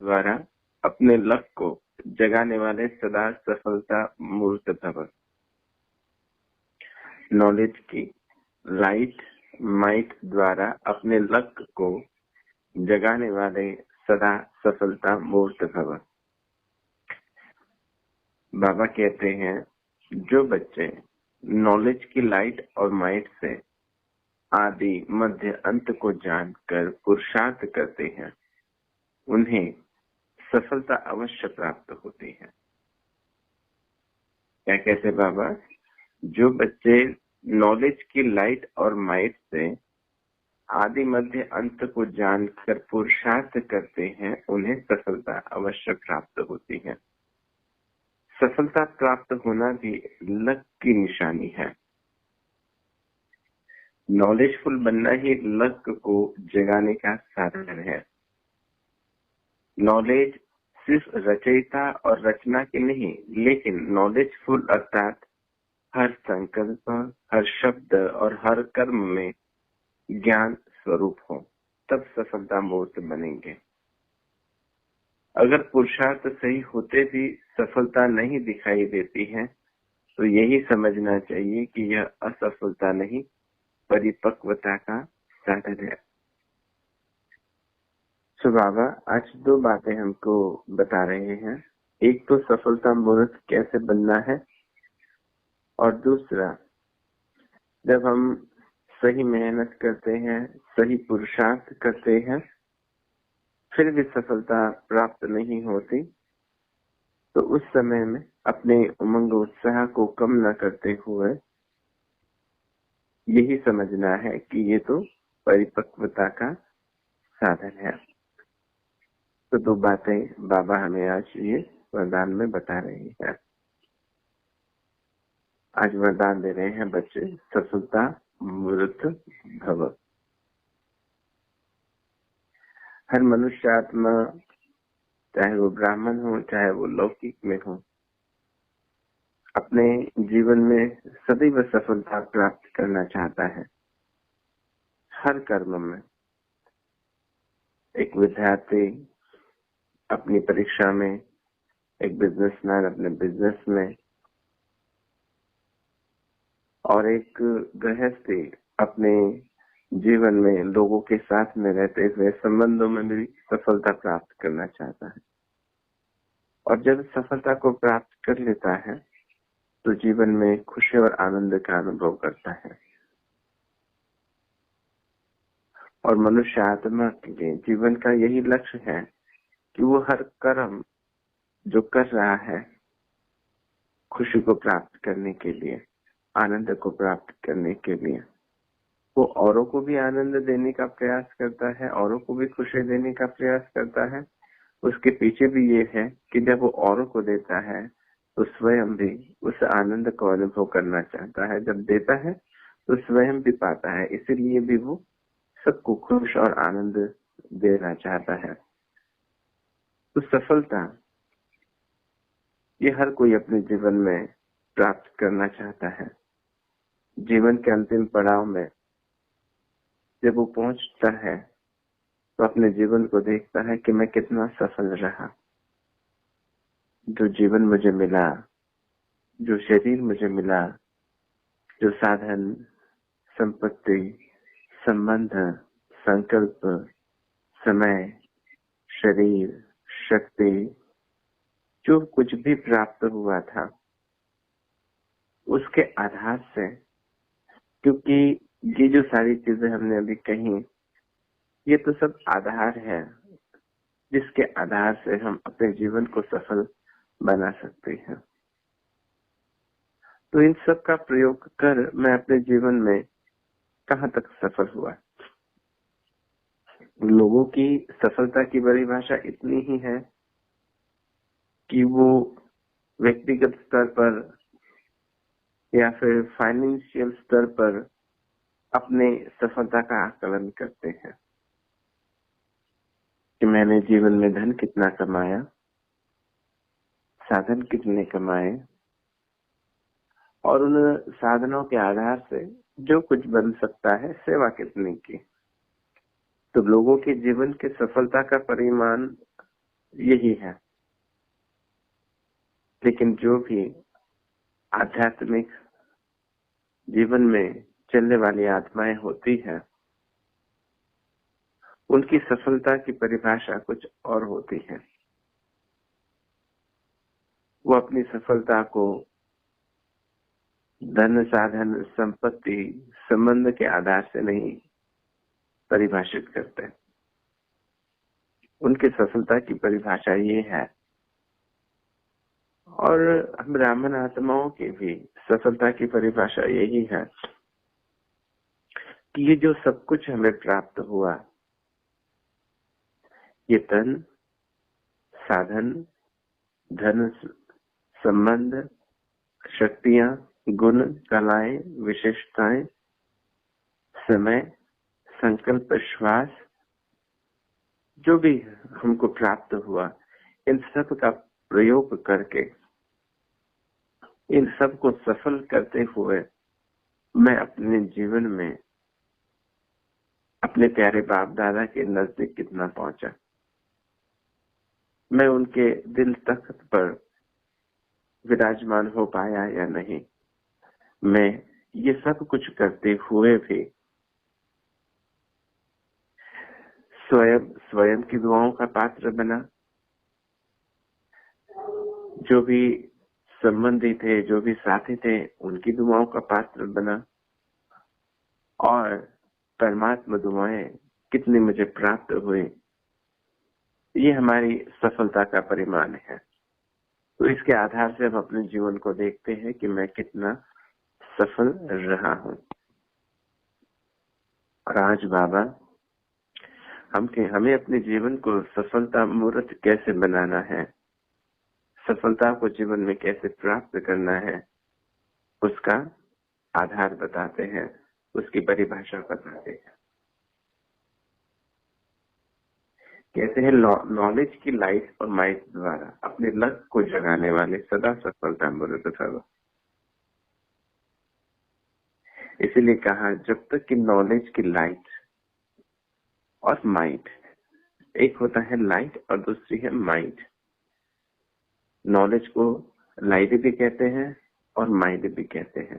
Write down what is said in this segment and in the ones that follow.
द्वारा अपने लक्ष्य को जगाने वाले सदा सफलता मूर्त भव। नॉलेज की लाइट माइट द्वारा अपने लक्ष्य को जगाने वाले सदा सफलता मूर्त भव। बाबा कहते हैं, जो बच्चे नॉलेज की लाइट और माइट से आदि मध्य अंत को जानकर पुरुषार्थ करते हैं, उन्हें सफलता अवश्य प्राप्त होती है। क्या कहते बाबा? जो बच्चे नॉलेज की लाइट और माइट से आदि मध्य अंत को जानकर पुरुषार्थ करते हैं, उन्हें सफलता अवश्य प्राप्त होती है। सफलता प्राप्त होना भी लक की निशानी है। नॉलेजफुल बनना ही लक को जगाने का साधन है। नॉलेज सिर्फ रचयिता और रचना की नहीं, लेकिन नॉलेजफुल अर्थात हर संकल्प, हर शब्द और हर कर्म में ज्ञान स्वरूप हो, तब सफलता मूर्त बनेंगे। अगर पुरुषार्थ सही होते भी सफलता नहीं दिखाई देती है, तो यही समझना चाहिए कि यह असफलता नहीं, परिपक्वता का साधन है। तो बाबा आज दो बातें हमको बता रहे हैं। एक तो सफलता मूर्त कैसे बनना है, और दूसरा जब हम सही मेहनत करते हैं, सही पुरुषार्थ करते हैं, फिर भी सफलता प्राप्त नहीं होती, तो उस समय में अपने उमंग उत्साह को कम न करते हुए यही समझना है कि ये तो परिपक्वता का साधन है। तो दो बातें बाबा हमें आज ये वरदान में बता रही है। आज वरदान दे रहे हैं बच्चे, सफलता मूर्त भव। हर मनुष्य आत्मा, चाहे वो ब्राह्मण हो चाहे वो लौकिक में हो, अपने जीवन में सदैव सफलता प्राप्त करना चाहता है। हर कर्म में एक विद्यार्थी अपनी परीक्षा में, एक बिजनेसमैन अपने बिजनेस में, और एक गृहस्थी अपने जीवन में लोगों के साथ में रहते हुए संबंधों में भी सफलता प्राप्त करना चाहता है। और जब सफलता को प्राप्त कर लेता है तो जीवन में खुशी और आनंद का अनुभव करता है। और मनुष्य आत्मा के लिए जीवन का यही लक्ष्य है कि वो हर कर्म जो कर रहा है खुशी को प्राप्त करने के लिए, आनंद को प्राप्त करने के लिए, वो औरों को भी आनंद देने का प्रयास करता है, औरों को भी खुशी देने का प्रयास करता है। उसके पीछे भी ये है कि जब वो औरों को देता है तो स्वयं भी उस आनंद को अनुभव करना चाहता है। जब देता है तो स्वयं भी पाता है, इसीलिए भी वो सबको खुश और आनंद देना चाहता है। तो सफलता ये हर कोई अपने जीवन में प्राप्त करना चाहता है। जीवन के अंतिम पड़ाव में जब वो पहुंचता है तो अपने जीवन को देखता है कि मैं कितना सफल रहा। जो जीवन मुझे मिला, जो शरीर मुझे मिला, जो साधन, संपत्ति, संबंध, संकल्प, समय, शरीर, शक्ति, जो कुछ भी प्राप्त हुआ था, उसके आधार से, क्योंकि ये जो सारी चीजें हमने अभी कही, ये तो सब आधार है जिसके आधार से हम अपने जीवन को सफल बना सकते हैं। तो इन सब का प्रयोग कर मैं अपने जीवन में कहाँ तक सफल हुआ। लोगों की सफलता की परिभाषा इतनी ही है कि वो व्यक्तिगत स्तर पर या फिर फाइनेंशियल स्तर पर अपने सफलता का आकलन करते हैं कि मैंने जीवन में धन कितना कमाया, साधन कितने कमाए, और उन साधनों के आधार से जो कुछ बन सकता है, सेवा कितनी की। तो लोगों के जीवन के सफलता का परिमाण यही है। लेकिन जो भी आध्यात्मिक जीवन में चलने वाली आत्माएं होती है, उनकी सफलता की परिभाषा कुछ और होती है। वो अपनी सफलता को धन, साधन, संपत्ति, संबंध के आधार से नहीं परिभाषित करते। उनकी सफलता की परिभाषा ये है, और हम ब्राह्मण आत्माओं की भी सफलता की परिभाषा यही है कि ये जो सब कुछ हमें प्राप्त हुआ, ये तन, साधन, धन, संबंध, शक्तियां, गुण, कलाएं, विशेषताएं, समय, संकल्प, श्वास, जो भी हमको प्राप्त हुआ, इन सब का प्रयोग करके, इन सब को सफल करते हुए मैं अपने जीवन में अपने प्यारे बाप दादा के नजदीक कितना पहुंचा, मैं उनके दिल तख्त पर विराजमान हो पाया या नहीं, मैं ये सब कुछ करते हुए भी स्वयं की दुआओं का पात्र बना, जो भी संबंधी थे, जो भी साथी थे, उनकी दुआओं का पात्र बना, और परमात्मा दुआएं कितनी मुझे प्राप्त हुई, ये हमारी सफलता का परिमाण है। तो इसके आधार से हम अपने जीवन को देखते हैं कि मैं कितना सफल रहा हूं। और आज बाबा हमें अपने जीवन को सफलता मूर्त कैसे बनाना है, सफलता को जीवन में कैसे प्राप्त करना है, उसका आधार बताते हैं, उसकी परिभाषा बताते हैं। कहते हैं नॉलेज की लाइट और माइट द्वारा अपने लक्ष्य को जगाने वाले सदा सफलता मूर्त सर्व। इसीलिए कहा जब तक कि नॉलेज की लाइट और माइट, एक होता है लाइट और दूसरी है माइट। नॉलेज को लाइट भी कहते हैं और माइंड भी कहते हैं,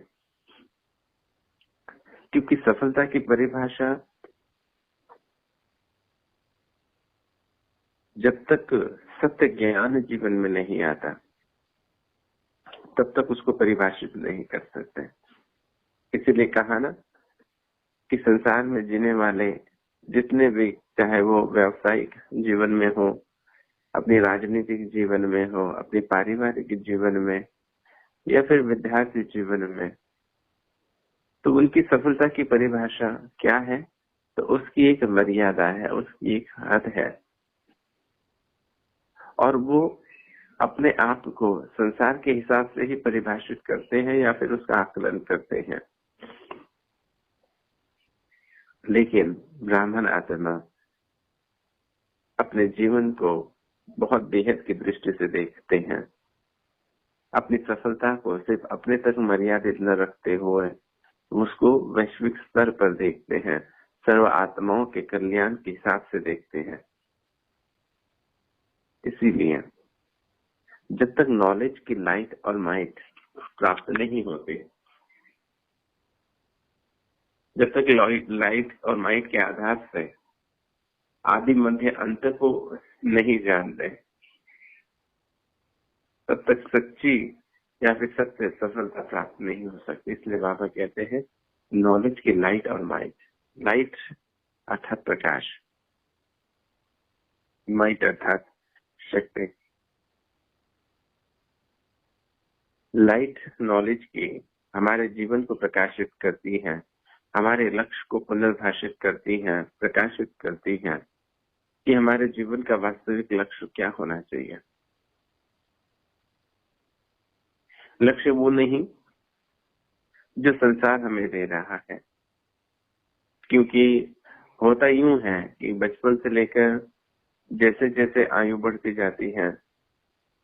क्योंकि सफलता की परिभाषा जब तक सत्य ज्ञान जीवन में नहीं आता तब तक उसको परिभाषित नहीं कर सकते। इसीलिए कहा ना कि संसार में जीने वाले जितने भी, चाहे वो व्यावसायिक जीवन में हो, अपनी राजनीतिक जीवन में हो, अपनी पारिवारिक जीवन में, या फिर विद्यार्थी जीवन में, तो उनकी सफलता की परिभाषा क्या है? तो उसकी एक मर्यादा है, उसकी एक हद है, और वो अपने आप को संसार के हिसाब से ही परिभाषित करते हैं या फिर उसका आकलन करते हैं। लेकिन ब्राह्मण आत्मा अपने जीवन को बहुत बेहद की दृष्टि से देखते हैं, अपनी सफलता को सिर्फ अपने तक मर्यादित न रखते हुए उसको वैश्विक स्तर पर देखते हैं, सर्व आत्माओं के कल्याण के हिसाब से देखते हैं। इसीलिए जब तक नॉलेज की लाइट और माइट प्राप्त नहीं होती, जब तक लाइट और माइट के आधार से आदि मध्य अंत को नहीं जानते, तब तक सच्ची या फिर सत्य सफलता प्राप्त नहीं हो सकती। इसलिए बाबा कहते हैं नॉलेज की लाइट और माइट। लाइट अर्थात प्रकाश, माइट अर्थात शक्ति। लाइट नॉलेज की हमारे जीवन को प्रकाशित करती है, हमारे लक्ष्य को पुनर्भाषित करती है, प्रकाशित करती है कि हमारे जीवन का वास्तविक लक्ष्य क्या होना चाहिए। लक्ष्य वो नहीं जो संसार हमें दे रहा है, क्योंकि होता यूं है कि बचपन से लेकर जैसे जैसे आयु बढ़ती जाती है,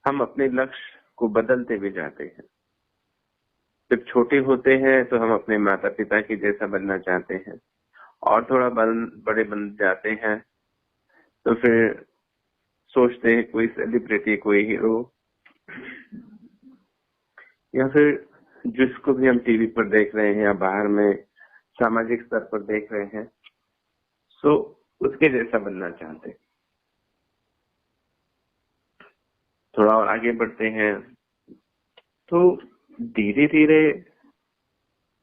हम अपने लक्ष्य को बदलते भी जाते हैं। जब छोटे होते हैं तो हम अपने माता पिता की जैसा बनना चाहते हैं, और थोड़ा बड़े बन जाते हैं तो फिर सोचते हैं कोई सेलिब्रिटी, कोई हीरो, या फिर जिसको भी हम टीवी पर देख रहे हैं या बाहर में सामाजिक स्तर पर देख रहे हैं, सो उसके जैसा बनना चाहते हैं। थोड़ा और आगे बढ़ते हैं तो धीरे धीरे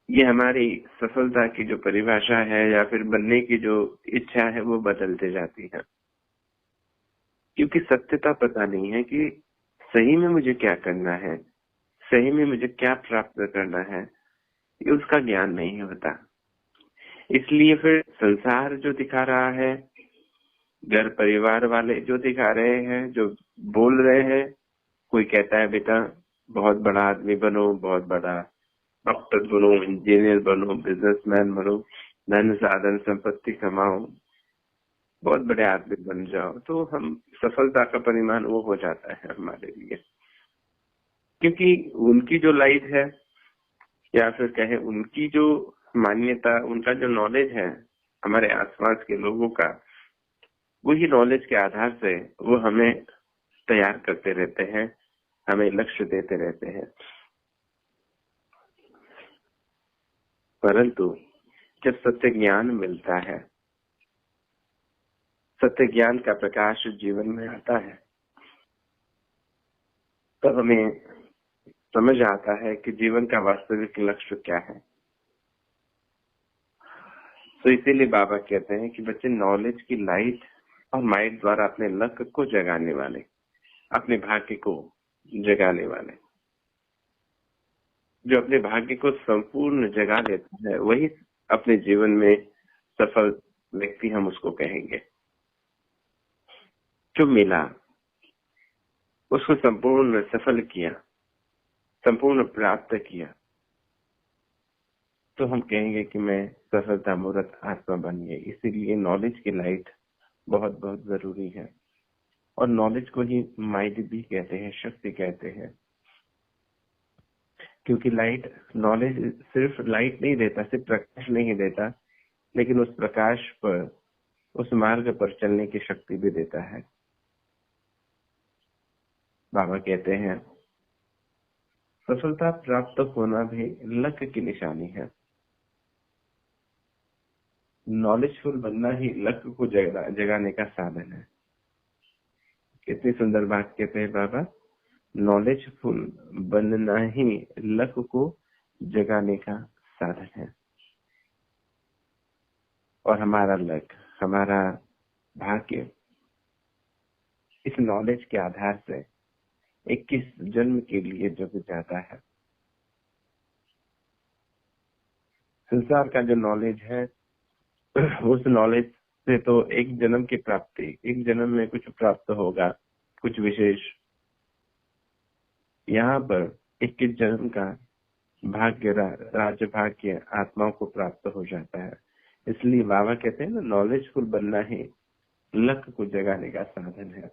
ये हमारी सफलता की जो परिभाषा है या फिर बनने की जो इच्छा है वो बदलते जाती है, क्योंकि सत्यता पता नहीं है कि सही में मुझे क्या करना है, सही में मुझे क्या प्राप्त करना है, ये उसका ज्ञान नहीं होता। इसलिए फिर संसार जो दिखा रहा है, घर परिवार वाले जो दिखा रहे हैं, जो बोल रहे हैं, कोई कहता है बेटा बहुत बड़ा आदमी बनो, बहुत बड़ा डॉक्टर बनो, इंजीनियर बनो, बिजनेसमैन बनो, धन साधन संपत्ति कमाओ, बहुत बड़े आदमी बन जाओ, तो हम सफलता का परिमाण वो हो जाता है हमारे लिए। क्योंकि उनकी जो लाइफ है या फिर कहे उनकी जो मान्यता, उनका जो नॉलेज है हमारे आसपास के लोगों का, वही नॉलेज के आधार से वो हमें तैयार करते रहते हैं, हमें लक्ष्य देते रहते हैं। परंतु जब सत्य ज्ञान मिलता है, सत्य ज्ञान का प्रकाश जीवन में आता है, तब हमें समझ आता है कि जीवन का वास्तविक लक्ष्य क्या है। तो इसीलिए बाबा कहते हैं कि बच्चे नॉलेज की लाइट और माइंड द्वारा अपने लक्ष्य को जगाने वाले, अपने भाग्य को जगाने वाले, जो अपने भाग्य को संपूर्ण जगा लेता है, वही अपने जीवन में सफल व्यक्ति हम उसको कहेंगे। जो मिला उसको संपूर्ण सफल किया, संपूर्ण प्राप्त किया, तो हम कहेंगे कि मैं सफलता मूर्त आत्मा बन गई। इसीलिए नॉलेज की लाइट बहुत बहुत जरूरी है, और नॉलेज को ही माइंड भी कहते हैं, शक्ति कहते हैं। क्योंकि लाइट, नॉलेज सिर्फ लाइट नहीं देता, सिर्फ प्रकाश नहीं देता, लेकिन उस प्रकाश पर, उस मार्ग पर चलने की शक्ति भी देता है। बाबा कहते हैं सफलता प्राप्त होना भी लक्ष्य की निशानी है। नॉलेजफुल बनना ही लक्ष्य को जगाने का साधन है। कितनी सुंदर बात कहते हैं बाबा, नॉलेजफुल बनना ही लक्ष्य को जगाने का साधन है। और हमारा लक्ष्य, हमारा भाग्य इस नॉलेज के आधार से 21 जन्म के लिए जग जाता है। संसार का जो नॉलेज है, उस नॉलेज से तो एक जन्म की प्राप्ति, एक जन्म में कुछ प्राप्त होगा, कुछ विशेष। यहाँ पर 21 जन्म का भाग्य, राज्य भाग्य आत्माओं को प्राप्त हो जाता है। इसलिए बाबा कहते हैं ना, नॉलेजफुल बनना ही लक्ष्य को जगाने का साधन है।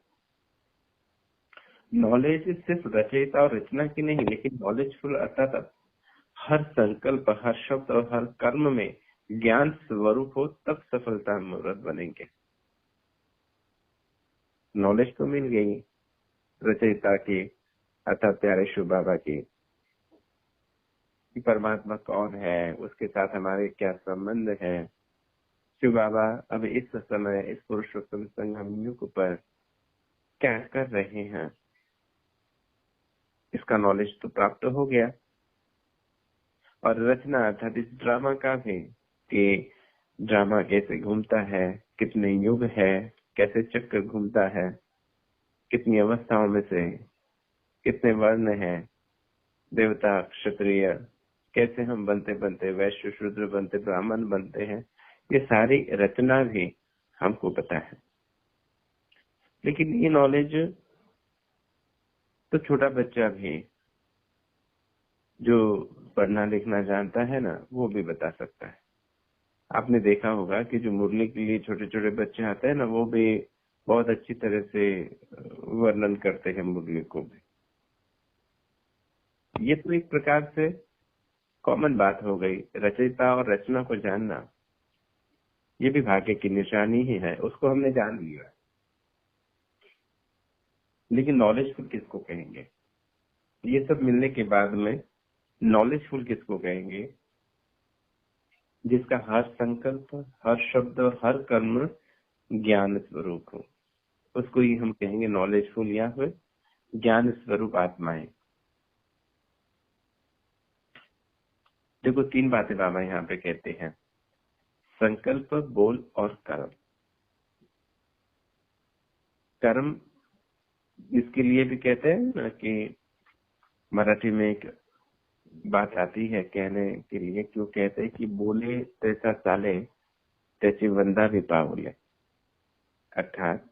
नॉलेज सिर्फ रचयिता और रचना की नहीं, लेकिन नॉलेजफुल अर्थात हर संकल्प, हर शब्द और हर कर्म में ज्ञान स्वरूप हो, तब सफलता मूर्त बनेंगे। नॉलेज तो मिल गई रचयिता की अर्थात प्यारे शिव बाबा की, परमात्मा कौन है, उसके साथ हमारे क्या संबंध है। शिव बाबा अब इस समय इस पुरुषोत्तम संगम युग पर क्या कर रहे हैं, इसका नॉलेज तो प्राप्त हो गया। और रचना अर्थात इस ड्रामा का भी, कि ड्रामा कैसे घूमता है, कितने युग है, कैसे चक्र घूमता है, कितनी अवस्थाओं में से कितने वर्ण है, देवता क्षत्रिय, कैसे हम बनते बनते वैश्य शूद्र बनते ब्राह्मण बनते हैं, ये सारी रचना भी हमको पता है। लेकिन ये नॉलेज तो छोटा बच्चा भी जो पढ़ना लिखना जानता है ना, वो भी बता सकता है। आपने देखा होगा कि जो मुरली के लिए छोटे छोटे बच्चे आते हैं ना, वो भी बहुत अच्छी तरह से वर्णन करते हैं मुरली को भी। ये तो एक प्रकार से कॉमन बात हो गई। रचयिता और रचना को जानना ये भी भाग्य की निशानी ही है, उसको हमने जान लिया। लेकिन नॉलेजफुल किसको कहेंगे? ये सब मिलने के बाद में नॉलेजफुल किसको कहेंगे? जिसका हर संकल्प, हर शब्द, हर कर्म ज्ञान स्वरूप हो, उसको ही हम कहेंगे नॉलेजफुल या फिर ज्ञान स्वरूप आत्माएं। देखो 3 बातें बाबा यहाँ पे कहते हैं, संकल्प, बोल और कर्म। कर्म इसके लिए भी कहते हैं ना कि मराठी में एक बात आती है कहने के लिए, क्यों कहते हैं कि बोले तैसा चाले त्याची वंदा भी पावले। अर्थात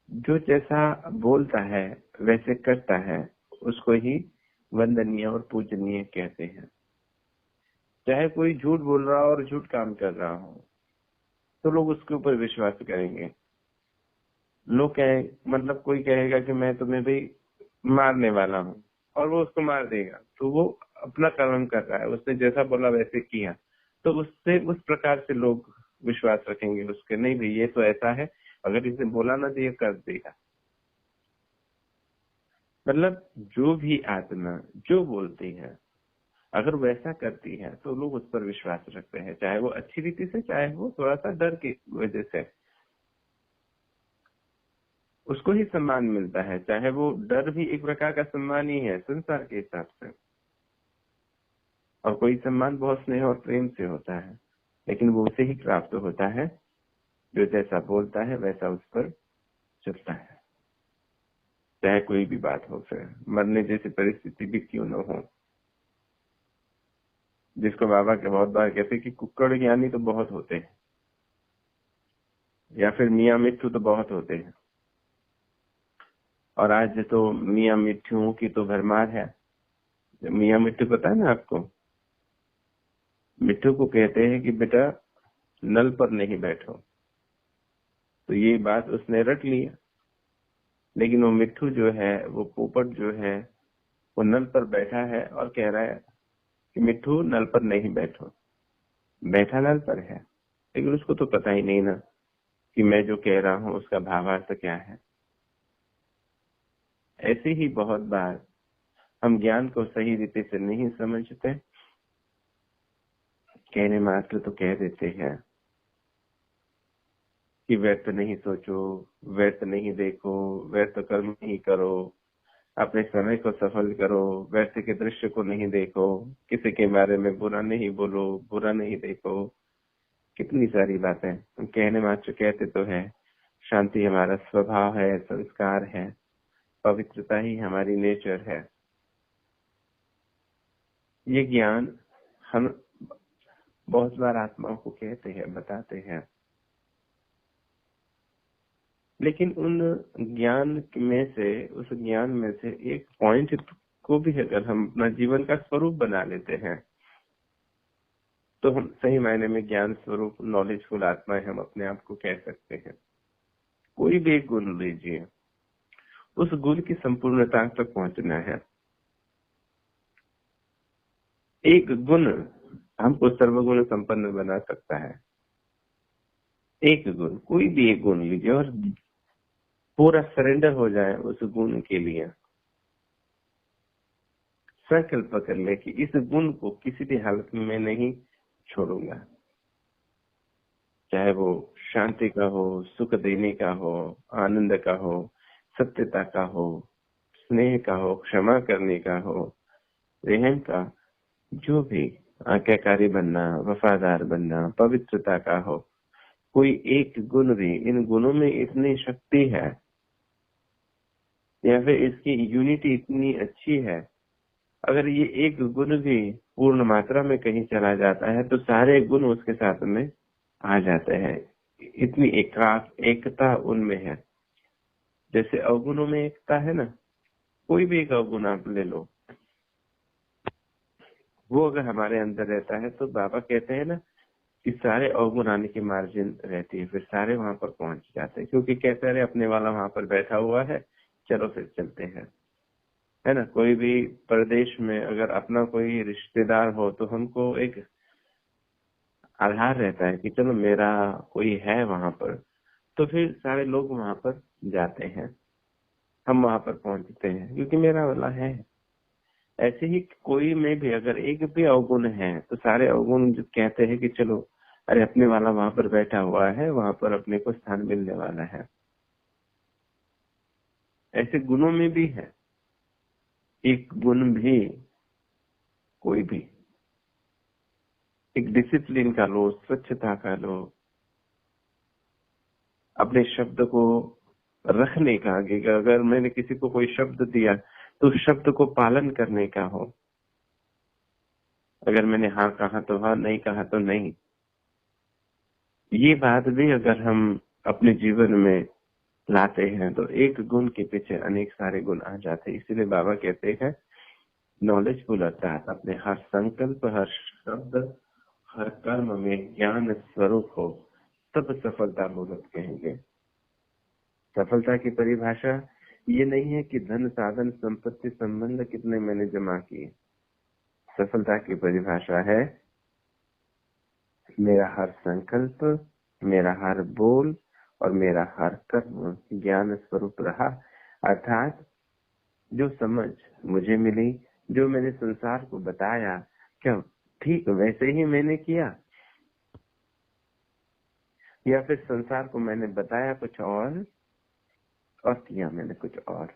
जो जैसा बोलता है वैसे करता है, उसको ही वंदनीय और पूजनीय कहते हैं। चाहे कोई झूठ बोल रहा हो और झूठ काम कर रहा हो तो लोग उसके ऊपर विश्वास करेंगे। लोग कहे मतलब कोई कहेगा कि मैं तुम्हें भी मारने वाला हूँ और वो उसको मार देगा, तो वो अपना कर्म कर रहा है, उसने जैसा बोला वैसे किया, तो उससे उस प्रकार से लोग विश्वास रखेंगे उसके, नहीं भाई ये तो ऐसा है, अगर इसे बोला ना तो ये कर देगा। मतलब जो भी आत्मा जो बोलती है अगर वैसा करती है तो लोग उस पर विश्वास रखते हैं, चाहे वो अच्छी रीति से, चाहे वो थोड़ा सा डर की वजह से, उसको ही सम्मान मिलता है। चाहे वो डर भी एक प्रकार का सम्मान ही है संसार के हिसाब से, और कोई सम्मान बहुत स्नेह और प्रेम से होता है, लेकिन वो उसे ही प्राप्त होता है जो जैसा बोलता है वैसा उस पर चलता है। चाहे कोई भी बात हो, फिर मरने जैसी परिस्थिति भी क्यों न हो, जिसको बाबा के बहुत बार कहते कि कुक्कड़ ज्ञानी तो बहुत होते हैं, या फिर मियाँ मिट्ठू तो बहुत होते हैं, और आज तो मियाँ मिट्ठुओं की तो भरमार है। मियाँ मिट्ठू पता है ना आपको? मिट्ठू को कहते हैं कि बेटा नल पर नहीं बैठो, तो ये बात उसने रट लिया, लेकिन वो मिट्ठू जो है, वो पोपट जो है, वो नल पर बैठा है और कह रहा है कि मिट्ठू नल पर नहीं बैठो। बैठा नल पर है, लेकिन उसको तो पता ही नहीं ना कि मैं जो कह रहा हूँ उसका भावार्थ क्या है। ऐसे ही बहुत बार हम ज्ञान को सही रीति से नहीं समझते, कहने मात्र तो कह देते हैं कि व्यर्थ नहीं सोचो, व्यर्थ नहीं देखो, व्यर्थ कर्म नहीं करो, अपने समय को सफल करो, व्यर्थ के दृश्य को नहीं देखो, किसी के बारे में बुरा नहीं बोलो, बुरा नहीं देखो। कितनी सारी बातें हम कहने मात्र कहते तो है। शांति हमारा स्वभाव है, संस्कार है, पवित्रता ही हमारी नेचर है। ये ज्ञान हम बहुत बार आत्माओं को कहते हैं, बताते हैं, लेकिन उन ज्ञान में से, उस ज्ञान में से एक पॉइंट को भी अगर हम अपना जीवन का स्वरूप बना लेते हैं तो हम सही मायने में ज्ञान स्वरूप, नॉलेजफुल आत्माएं हम अपने आप को कह सकते हैं। कोई भी एक गुण लीजिए, उस गुण की संपूर्णता तक पहुंचना है। एक गुण हमको सर्वगुण संपन्न बना सकता है। एक गुण, कोई भी एक गुण लीजिए और पूरा सरेंडर हो जाए उस गुण के लिए, संकल्प कर ले कि इस गुण को किसी भी हालत में मैं नहीं छोड़ूंगा। चाहे वो शांति का हो, सुख देने का हो, आनंद का हो, सत्यता का हो, स्नेह का हो, क्षमा करने का हो, रहम का, जो भी, आज्ञाकारी बनना, वफादार बनना, पवित्रता का हो, कोई एक गुण भी, इन गुणों में इतनी शक्ति है या फिर इसकी यूनिटी इतनी अच्छी है, अगर ये एक गुण भी पूर्ण मात्रा में कहीं चला जाता है तो सारे गुण उसके साथ में आ जाते हैं। इतनी एकता उनमें है। जैसे अवगुणों में एकता है ना, कोई भी एक अवगुण आप ले लो, वो अगर हमारे अंदर रहता है तो बाबा कहते हैं ना कि सारे अवगुण आने की मार्जिन रहती है, फिर सारे वहां पर पहुंच जाते हैं, क्योंकि कहते हैं अपने वाला वहां पर बैठा हुआ है, चलो फिर चलते हैं, है ना। कोई भी प्रदेश में अगर अपना कोई रिश्तेदार हो तो हमको एक आधार रहता है कि चलो मेरा कोई है वहां पर, तो फिर सारे लोग वहां पर जाते हैं। हम वहां पर पहुंचते हैं, क्योंकि मेरा वाला है। ऐसे ही कोई में भी अगर एक भी अवगुण है तो सारे अवगुण जो कहते हैं कि चलो अरे अपने वाला वहां पर बैठा हुआ है, वहां पर अपने को स्थान मिलने वाला है। ऐसे गुणों में भी है, एक गुण भी कोई भी, एक डिसिप्लिन का लो, स्वच्छता का लो, अपने शब्द को रखने का, कि अगर मैंने किसी को कोई शब्द दिया तो उस शब्द को पालन करने का हो। अगर मैंने हाँ कहा तो हाँ, नहीं कहा तो नहीं। ये बात भी अगर हम अपने जीवन में लाते हैं तो एक गुण के पीछे अनेक सारे गुण आ जाते हैं। इसीलिए बाबा कहते हैं नॉलेजफुल अर्थात अपने हर संकल्प, हर शब्द, हर कर्म में ज्ञान स्वरूप हो, तब सफलता मूलक कहेंगे। सफलता की परिभाषा ये नहीं है कि धन, साधन, संपत्ति, संबंध कितने मैंने जमा किए। सफलता की परिभाषा है मेरा हर संकल्प, मेरा हर बोल और मेरा हर कर्म ज्ञान स्वरूप रहा। अर्थात जो समझ मुझे मिली, जो मैंने संसार को बताया, क्या ठीक वैसे ही मैंने किया, या फिर संसार को मैंने बताया कुछ और किया मैंने कुछ और।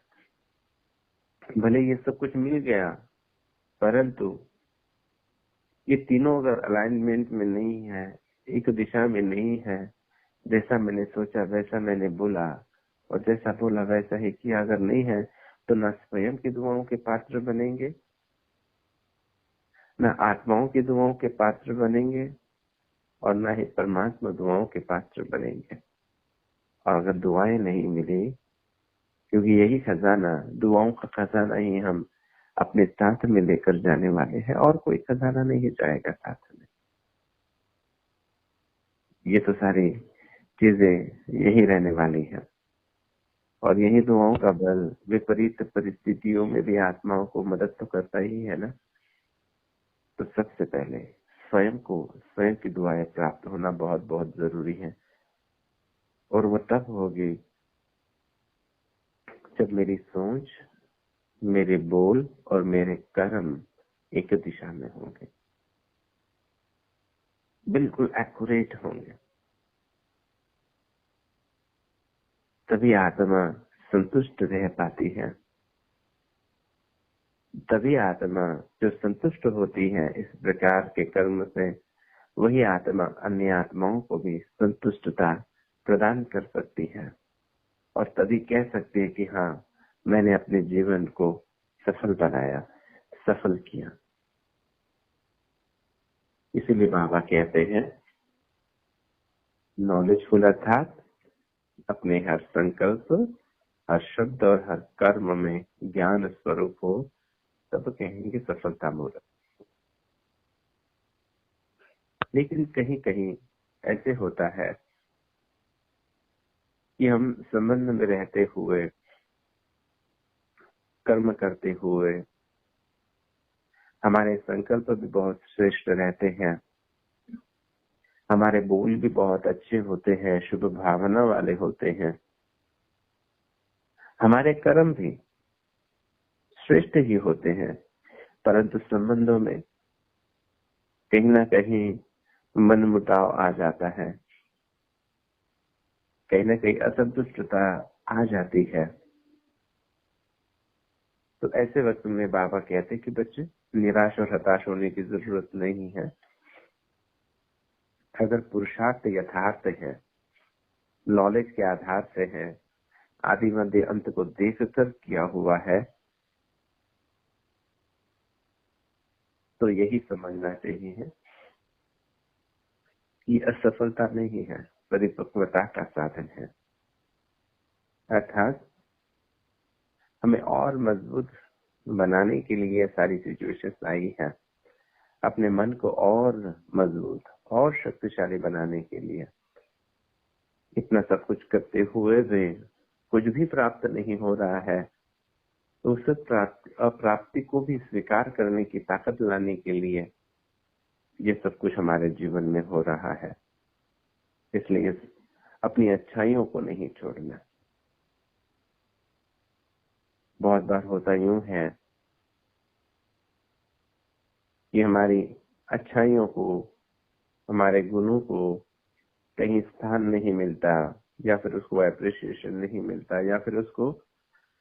भले ये सब कुछ मिल गया, परंतु ये तीनों अगर अलाइनमेंट में नहीं है, एक दिशा में नहीं है, जैसा मैंने सोचा वैसा मैंने बोला और जैसा बोला वैसा ही किया अगर नहीं है, तो न स्वयं की दुआओं के पात्र बनेंगे, न आत्माओं की दुआओं के पात्र बनेंगे, और न ही परमात्मा दुआओं के पात्र बनेंगे। और अगर दुआएं नहीं मिली, क्योंकि यही खजाना, दुआओं का खजाना ही हम अपने साथ में लेकर जाने वाले हैं, और कोई खजाना नहीं जाएगा साथ में। ये तो सारी चीजें यही रहने वाली है, और यही दुआओं का बल विपरीत परिस्थितियों में भी आत्माओं को मदद तो करता ही है ना। तो सबसे पहले स्वयं की दुआएं प्राप्त होना बहुत बहुत जरूरी है, और वो तब होगी जब मेरी सोच, मेरे बोल और मेरे कर्म एक दिशा में होंगे, बिल्कुल एक्यूरेट होंगे। तभी आत्मा संतुष्ट रह पाती है। तभी आत्मा जो संतुष्ट होती है इस प्रकार के कर्म से, वही आत्मा अन्य आत्माओं को भी संतुष्टता प्रदान कर सकती है, और तभी कह सकती है कि हाँ, मैंने अपने जीवन को सफल बनाया, सफल किया। इसीलिए बाबा कहते हैं नॉलेजफुल अर्थात अपने हर संकल्प, हर शब्द और हर कर्म में ज्ञान स्वरूप हो, तब कहेंगे सफलता मूलक। लेकिन कहीं कहीं ऐसे होता है कि हम संबंध में रहते हुए, कर्म करते हुए, हमारे संकल्प भी बहुत श्रेष्ठ रहते हैं, हमारे बोल भी बहुत अच्छे होते हैं, शुभ भावना वाले होते हैं, हमारे कर्म भी श्रेष्ठ ही होते हैं, परंतु संबंधों में कहीं ना कहीं मन मुटाव आ जाता है, कहीं ना कहीं असंतुष्टता आ जाती है। तो ऐसे वक्त में बाबा कहते कि बच्चे निराश और हताश होने की जरूरत नहीं है। अगर पुरुषार्थ यथार्थ है, नॉलेज के आधार से है, आदि मध्य अंत को देख कर किया हुआ है, तो यही समझना चाहिए कि असफलता नहीं है, परिपक्वता का साधन है। अर्थात हमें और मजबूत बनाने के लिए सारी सिचुएशन आई है, अपने मन को और मजबूत और शक्तिशाली बनाने के लिए। इतना सब कुछ करते हुए भी कुछ भी प्राप्त नहीं हो रहा है, तो उस अप्राप्ति को भी स्वीकार करने की ताकत लाने के लिए ये सब कुछ हमारे जीवन में हो रहा है। इसलिए अपनी अच्छाइयों को नहीं छोड़ना। बहुत बार होता यूं है कि हमारी अच्छाइयों को, हमारे गुणों को कहीं स्थान नहीं मिलता, या फिर उसको एप्रिसिएशन नहीं मिलता, या फिर उसको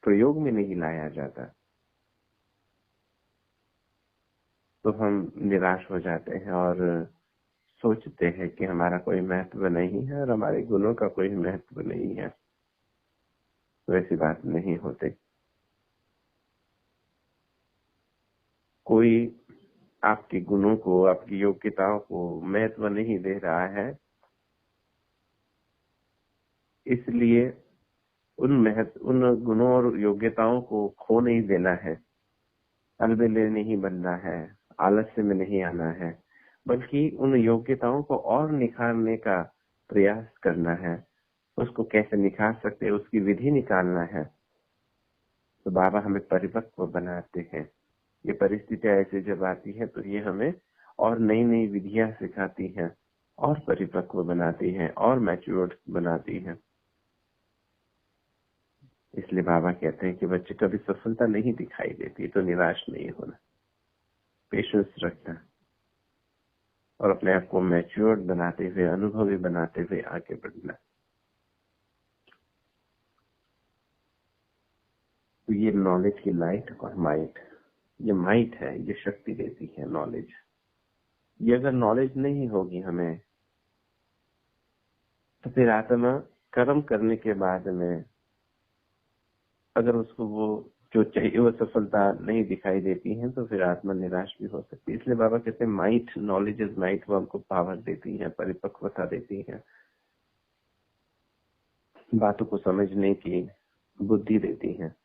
प्रयोग में नहीं लाया जाता, तो हम निराश हो जाते हैं और सोचते हैं कि हमारा कोई महत्व नहीं है और हमारे गुणों का कोई महत्व नहीं है। तो ऐसी बात नहीं होती। कोई आपके गुणों को, आपकी योग्यताओं को महत्व नहीं दे रहा है, इसलिए उन गुणों और योग्यताओं को खो नहीं देना है, अलबेले नहीं बनना है, आलस्य में नहीं आना है, बल्कि उन योग्यताओं को और निखारने का प्रयास करना है। उसको कैसे निखार सकते हैं, उसकी विधि निकालना है। तो बाबा हमें परिपक्व बनाते हैं। ये परिस्थितियां ऐसी जब आती है तो ये हमें और नई नई विधियां सिखाती हैं, और परिपक्व बनाती हैं, और मैच्योर बनाती हैं। इसलिए बाबा कहते हैं कि बच्चे कभी सफलता नहीं दिखाई देती तो निराश नहीं होना, पेशेंस रखना, और अपने आप को मैच्योर बनाते हुए, अनुभवी बनाते हुए आगे बढ़ना। तो ये नॉलेज की लाइट और माइट, ये माइट है, ये शक्ति देती है नॉलेज। ये अगर नॉलेज नहीं होगी हमें, तो फिर आत्मा कर्म करने के बाद में अगर उसको वो जो चाहिए वो सफलता नहीं दिखाई देती है, तो फिर आत्मा निराश भी हो सकती है। इसलिए बाबा कहते हैं माइट, नॉलेज इज माइट, वो हमको पावर देती है, परिपक्वता देती है, बातों को समझने की बुद्धि देती है।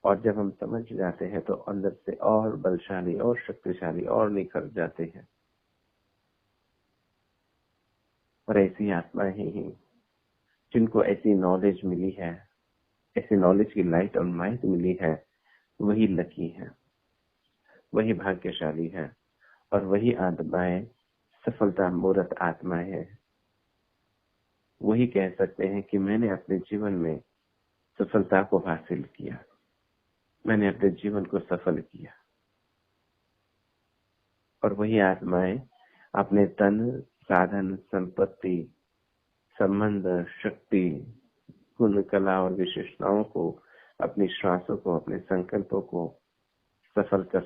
और जब हम समझ जाते हैं तो अंदर से और बलशाली और शक्तिशाली और निखर जाते हैं। और ऐसी आत्माएं ही जिनको ऐसी नॉलेज मिली है, ऐसी नॉलेज की लाइट और माइट मिली है, वही लकी है, वही भाग्यशाली है, और वही आत्माएं सफलता मूर्त आत्माएं हैं। वही कह सकते हैं कि मैंने अपने जीवन में सफलता को हासिल किया, मैंने अपने जीवन को सफल किया। और वही आत्माएं अपने तन, साधन, संपत्ति, संबंध, शक्ति, गुण, कला और विशेषताओं को, अपनी श्वासों को, अपने संकल्पों को सफल कर